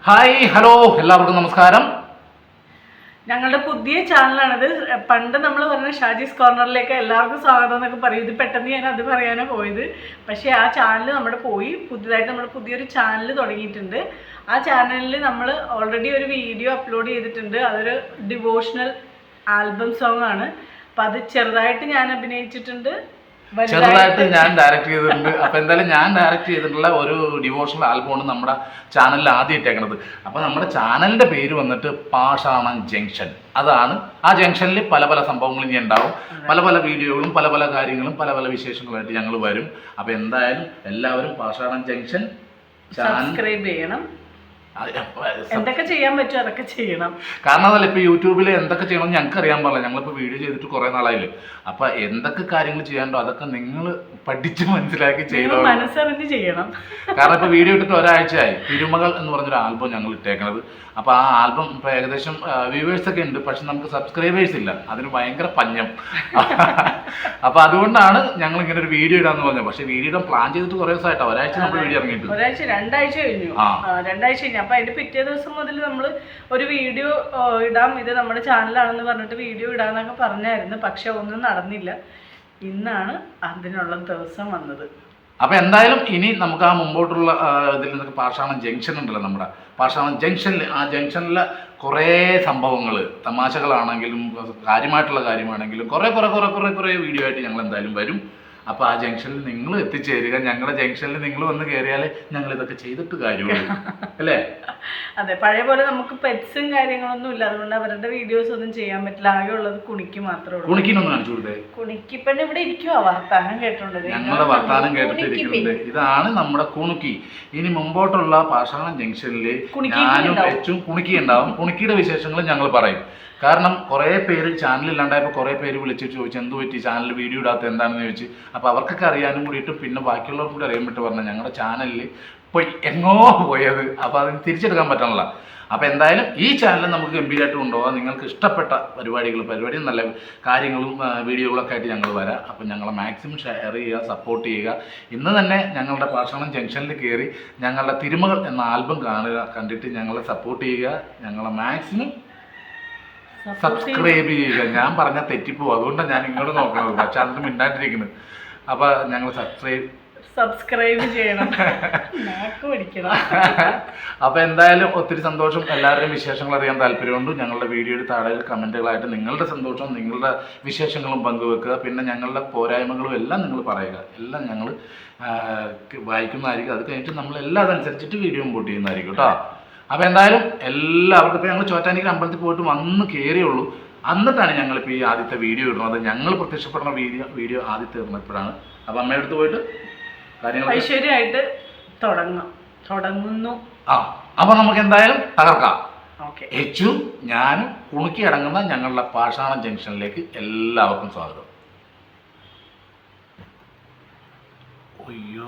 Hi hello എല്ലാവർക്കും നമസ്കാരം. ഞങ്ങളുടെ പുതിയ ചാനലാണിത്. പണ്ട് നമ്മൾ പറഞ്ഞ ഷാജീസ് കോർണറിലേക്ക് എല്ലാവർക്കും സ്വാഗതം എന്നൊക്കെ പറയും. ഇത് പെട്ടെന്ന് ഞാൻ അത് പറയാനാണ് പോയത്. പക്ഷേ ആ ചാനൽ നമ്മുടെ പോയി പുതിയതായിട്ട് നമ്മൾ പുതിയൊരു ചാനൽ തുടങ്ങിയിട്ടുണ്ട്. ആ ചാനലിൽ നമ്മൾ ഓൾറെഡി ഒരു വീഡിയോ അപ്ലോഡ് ചെയ്തിട്ടുണ്ട്. അതൊരു ഡിവോഷണൽ ആൽബം സോങ് ആണ്. അപ്പം അത് ചെറുതായിട്ട് ഞാൻ അഭിനയിച്ചിട്ടുണ്ട്, ചെറുതായിട്ട് ഞാൻ ഡയറക്റ്റ് ചെയ്തിട്ടുണ്ട്. അപ്പൊ എന്തായാലും ഞാൻ ഡയറക്റ്റ് ചെയ്തിട്ടുള്ള ഒരു ഡിവോഷണൽ ആൽബമാണ് നമ്മുടെ ചാനലിൽ ആദ്യം ഇട്ടേക്കുന്നത്. അപ്പൊ നമ്മുടെ ചാനലിന്റെ പേര് വന്നിട്ട് പാഷാണം ജംഗ്ഷൻ. അതാണ് ആ ജംഗ്ഷനിൽ പല പല സംഭവങ്ങളും ഇനി ഉണ്ടാവും. പല പല വീഡിയോകളും പല പല കാര്യങ്ങളും പല പല വിശേഷങ്ങളായിട്ട് ഞങ്ങൾ വരും. അപ്പൊ എന്തായാലും എല്ലാവരും പാഷാണം ജംഗ്ഷൻ സബ്സ്ക്രൈബ് ചെയ്യണം. എന്തൊക്കെ ചെയ്യാൻ പറ്റും അതൊക്കെ ചെയ്യണം. കാരണം അതല്ല, ഇപ്പൊ യൂട്യൂബിൽ എന്തൊക്കെ ചെയ്യണം ഞങ്ങൾക്ക് അറിയാൻ പാടില്ല. ഞങ്ങളിപ്പോ വീഡിയോ ചെയ്തിട്ട് കുറെ നാളായില്ലേ. അപ്പൊ എന്തൊക്കെ കാര്യങ്ങൾ ചെയ്യാണ്ടോ അതൊക്കെ നിങ്ങൾ പഠിച്ച് മനസ്സിലാക്കി ചെയ്യണം, മനസ്സറിഞ്ഞ് ചെയ്യണം. കാരണം ഇപ്പൊ വീഡിയോ ഇട്ടിട്ട് ഒരാഴ്ചയായി. തിരുമകൾ എന്ന് പറഞ്ഞൊരു ആൽബം ഞങ്ങൾ ഇട്ടേക്കണത്. അപ്പൊ ആ ആൽബം ഇപ്പൊ ഏകദേശം വ്യൂവേഴ്സ് ഒക്കെ ഉണ്ട്, പക്ഷെ നമുക്ക് സബ്സ്ക്രൈബേഴ്സ് ഇല്ല. അതിന് ഭയങ്കര പഞ്ഞം. അപ്പൊ അതുകൊണ്ടാണ് ഞങ്ങൾ ഇങ്ങനെ ഒരു വീഡിയോ ഇടാന്ന് പറഞ്ഞത്. പക്ഷെ വീഡിയോ ഇടാൻ പ്ലാൻ ചെയ്തിട്ട് കുറെ ദിവസമായിട്ടോ, ഒരാഴ്ച നമ്മൾ വീഡിയോ ഇറങ്ങിയിട്ട് രണ്ടാഴ്ച കഴിഞ്ഞു. അപ്പൊ അതിന്റെ പിറ്റേ ദിവസം മുതൽ നമ്മൾ ഒരു വീഡിയോ ഇടാം, ഇത് നമ്മുടെ ചാനലാണെന്ന് പറഞ്ഞിട്ട് വീഡിയോ ഇടാന്നൊക്കെ പറഞ്ഞായിരുന്നു. പക്ഷെ ഒന്നും നടന്നില്ല. ഇന്നാണ് അതിനുള്ള ദിവസം വന്നത്. അപ്പൊ എന്തായാലും ഇനി നമുക്ക് ആ മുമ്പോട്ടുള്ള ഇതിൽ നിന്നൊക്കെ പാഷാണം ജംഗ്ഷൻ ഉണ്ടല്ലോ, നമ്മുടെ പാഷാണം ജംഗ്ഷനിൽ, ആ ജംഗ്ഷനിലെ കുറേ സംഭവങ്ങൾ, തമാശകളാണെങ്കിലും കാര്യമായിട്ടുള്ള കാര്യമാണെങ്കിലും കുറേ വീഡിയോ ആയിട്ട് ഞങ്ങൾ എന്തായാലും വരും. അപ്പോൾ ആ ജംഗ്ഷനിൽ നിങ്ങൾ എത്തിച്ചേരുക. ഞങ്ങളുടെ ജംഗ്ഷനിൽ നിങ്ങൾ വന്ന് കയറിയാലേ ഞങ്ങൾ ഇതൊക്കെ ചെയ്തിട്ട് കാര്യമുള്ളൂ, അല്ലേ? അതെ, പഴയ പോലെ നമുക്ക് പെറ്റ്സും കാര്യങ്ങളൊന്നും ഇല്ല. അതുകൊണ്ട് അവരുടെ വീഡിയോസ് ഒന്നും ചെയ്യാൻ പറ്റില്ല. ആകെ ഉള്ളത് കുണിക്ക് മാത്രമേ ഉള്ളൂ. കുണിക്കിനൊന്നും കാണിച്ചു കൊടുത്തേ. കുണിക്കിപ്പന്നെ ഇവിടെ ഇരിക്കുവാ, വർത്താനം കേട്ടോണ്ട്. ഞങ്ങളുടെ വർത്താനം കേട്ടിട്ടിരിക്കുന്നുണ്ട്. ഇതാണ് നമ്മുടെ കുണുക്കി. ഇനി മുമ്പോട്ടുള്ള പാഷാണം ജംഗ്ഷനിൽ ഞാനും വെച്ചും കുണുക്കി ഉണ്ടാവും. കുണുക്കിയുടെ വിശേഷങ്ങൾ ഞങ്ങൾ പറയും. കാരണം കുറേ പേര് ചാനലില്ലാണ്ടായപ്പോൾ കുറേ പേര് വിളിച്ചിട്ട് ചോദിച്ചു എന്ത് പറ്റി ചാനലിൽ വീഡിയോ ഇടാത്ത എന്താണെന്ന് ചോദിച്ചു. അപ്പോൾ അവർക്കൊക്കെ അറിയാനും കൂടിയിട്ട് പിന്നെ ബാക്കിയുള്ളവർക്ക് കൂടി അറിയാൻ പറ്റും പറഞ്ഞാൽ ഞങ്ങളുടെ ചാനലിൽ പോയി എങ്ങോ പോയത്. അപ്പോൾ അതിന് തിരിച്ചെടുക്കാൻ പറ്റണല്ല. അപ്പോൾ എന്തായാലും ഈ ചാനൽ നമുക്ക് ഗംഭീരമായിട്ട് കൊണ്ടുപോകാം. നിങ്ങൾക്ക് ഇഷ്ടപ്പെട്ട പരിപാടിയും നല്ല കാര്യങ്ങളും വീഡിയോകളൊക്കെ ആയിട്ട് ഞങ്ങൾ വരാം. അപ്പോൾ ഞങ്ങളെ മാക്സിമം ഷെയർ ചെയ്യുക, സപ്പോർട്ട് ചെയ്യുക. ഇന്ന് തന്നെ ഞങ്ങളുടെ പാഷാണം ജംഗ്ഷനിൽ കയറി ഞങ്ങളുടെ തിരുമകൾ എന്ന ആൽബം കാണുക, കണ്ടിട്ട് ഞങ്ങളെ സപ്പോർട്ട് ചെയ്യുക. ഞങ്ങളെ മാക്സിമം സബ്സ്ക്രൈബ് ചെയ്യുക. ഞാൻ പറഞ്ഞാൽ തെറ്റിപ്പോവും, അതുകൊണ്ടാണ് ഞാൻ ഇങ്ങോട്ട് നോക്കണത്. പക്ഷെ അതൊന്നും മിണ്ടാണ്ടിരിക്കുന്നത്. അപ്പൊ ഞങ്ങൾ സബ്സ്ക്രൈബ് ചെയ്യണം. അപ്പൊ എന്തായാലും ഒത്തിരി സന്തോഷം. എല്ലാവരുടെയും വിശേഷങ്ങൾ അറിയാൻ താല്പര്യമുണ്ട്. ഞങ്ങളുടെ വീഡിയോയുടെ താഴെ കമന്റുകളായിട്ട് നിങ്ങളുടെ സന്തോഷവും നിങ്ങളുടെ വിശേഷങ്ങളും പങ്കുവെക്കുക. പിന്നെ ഞങ്ങളുടെ പോരായ്മകളും എല്ലാം നിങ്ങൾ പറയുക. എല്ലാം ഞങ്ങൾ വായിക്കുന്നതായിരിക്കും. അത് കഴിഞ്ഞിട്ട് നമ്മൾ എല്ലാം അതനുസരിച്ചിട്ട് വീഡിയോ മുമ്പോട്ട് ചെയ്യുന്നതായിരിക്കും കേട്ടോ. അപ്പോൾ എന്തായാലും എല്ലാവർക്കും ഇപ്പോൾ ഞങ്ങൾ ചോറ്റാനിക്കര അമ്പലത്തിൽ പോയിട്ട് വന്ന് കയറിയുള്ളൂ. എന്നിട്ടാണ് ഞങ്ങളിപ്പോൾ ഈ ആദ്യത്തെ വീഡിയോ ഇടുന്നത്. ഞങ്ങൾ പ്രത്യക്ഷപ്പെടുന്ന വീഡിയോ ആദ്യത്തെ ഇടുന്നപ്പോഴാണ്. അപ്പോൾ അമ്മയുടെ അടുത്ത് പോയിട്ട് കാര്യങ്ങൾ ഐശ്വര്യമായിട്ട് തുടങ്ങുന്നു. അപ്പോൾ നമുക്ക് എന്തായാലും തകർക്കാം. എച്ചു ഞാനും കുണുക്കി അടങ്ങുന്ന ഞങ്ങളുടെ പാഷാണം ജംഗ്ഷനിലേക്ക് എല്ലാവർക്കും സ്വാഗതം. അയ്യോ.